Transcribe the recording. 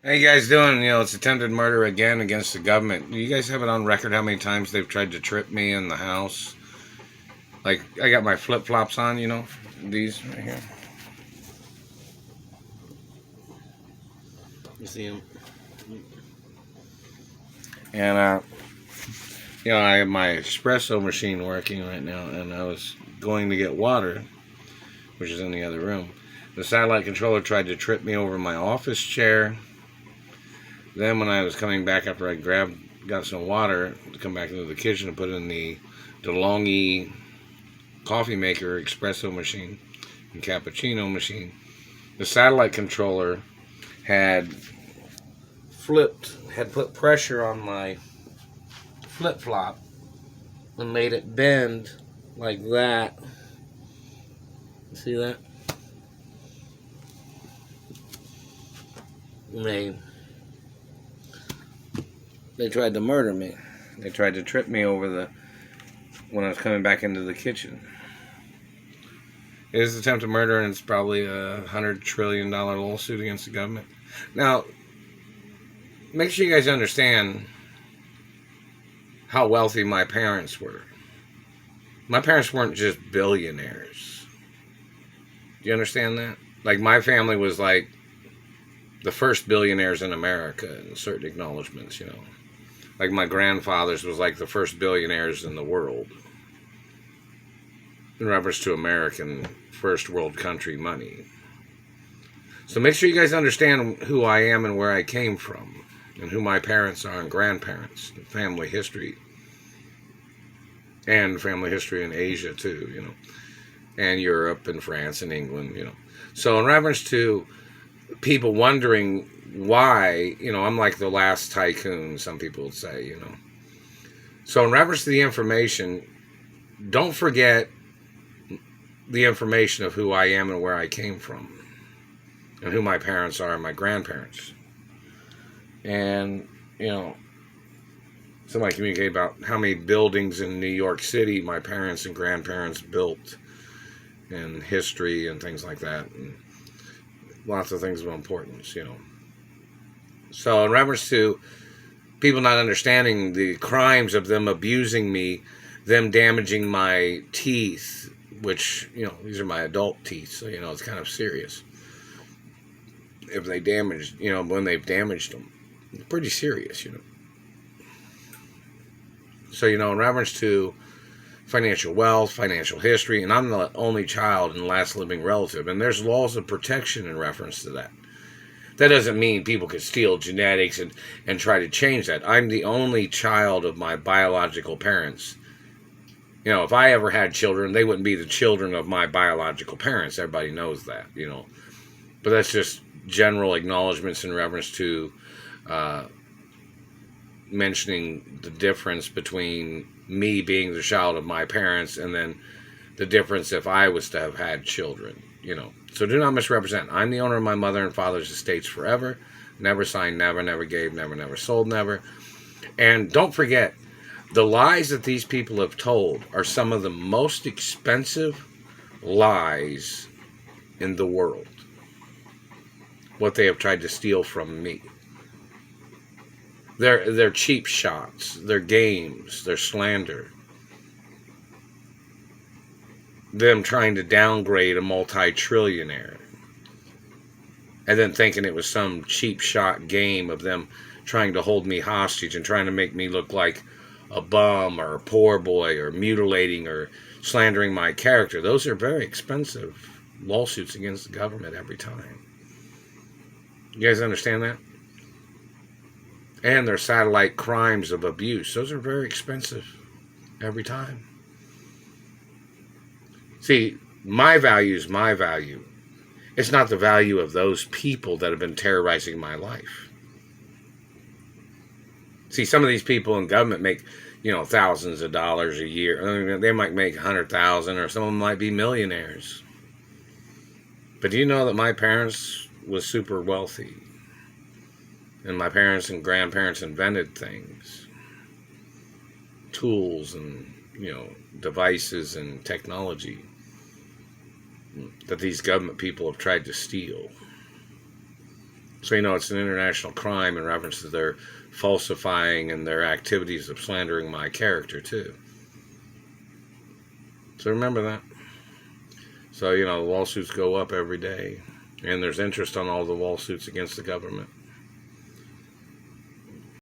How you guys doing? It's attempted murder again against the government. You guys have it on record how many times they've tried to trip me in the house? Like, I got my flip-flops on, these right here. You see them? And, I have my espresso machine working right now, and I was going to get water, which is in the other room. The satellite controller tried to trip me over my office chair. Then when I was coming back after I got some water to come back into the kitchen and put in the DeLonghi coffee maker, espresso machine, and cappuccino machine, the satellite controller had put pressure on my flip-flop and made it bend like that. See that? They tried to murder me. They tried to trip me over when I was coming back into the kitchen. It is attempted murder, and it's probably $100 trillion lawsuit against the government. Now, make sure you guys understand how wealthy my parents were. My parents weren't just billionaires. Do you understand that? Like, my family was like the first billionaires in America in certain acknowledgments, Like my grandfather's was like the first billionaires in the world in reference to American first world country money. So make sure you guys understand who I am and where I came from and who my parents are and grandparents, and family history. And family history in Asia too, and Europe and France and England, So in reference to people wondering why, I'm like the last tycoon, some people would say, So in reference to the information, don't forget the information of who I am and where I came from and who my parents are and my grandparents. And, somebody communicate about how many buildings in New York City my parents and grandparents built and history and things like that. And lots of things of importance, So in reference to people not understanding the crimes of them abusing me, them damaging my teeth, which, these are my adult teeth, so, it's kind of serious. If they damaged, when they've damaged them, it's pretty serious, So, in reference to financial wealth, financial history, and I'm the only child and last living relative, and there's laws of protection in reference to that. That doesn't mean people could steal genetics and try to change that. I'm the only child of my biological parents. If I ever had children, they wouldn't be the children of my biological parents. Everybody knows that, But that's just general acknowledgments in reference to mentioning the difference between me being the child of my parents and then the difference if I was to have had children, So do not misrepresent. I'm the owner of my mother and father's estates forever. Never signed, never gave, never sold, never. And don't forget, the lies that these people have told are some of the most expensive lies in the world. What they have tried to steal from me. They're cheap shots, they're games, they're slander. Them trying to downgrade a multi-trillionaire. And then thinking it was some cheap shot game of them trying to hold me hostage and trying to make me look like a bum or a poor boy or mutilating or slandering my character. Those are very expensive lawsuits against the government every time. You guys understand that? And their satellite crimes of abuse. Those are very expensive every time. See, my value is my value. It's not the value of those people that have been terrorizing my life. See, some of these people in government make, thousands of dollars a year. I mean, they might make 100,000, or some of them might be millionaires. But do you know that my parents was super wealthy? And my parents and grandparents invented things, tools and, devices and technology that these government people have tried to steal. So, it's an international crime in reference to their falsifying and their activities of slandering my character, too. So remember that. So, the lawsuits go up every day. And there's interest on all the lawsuits against the government.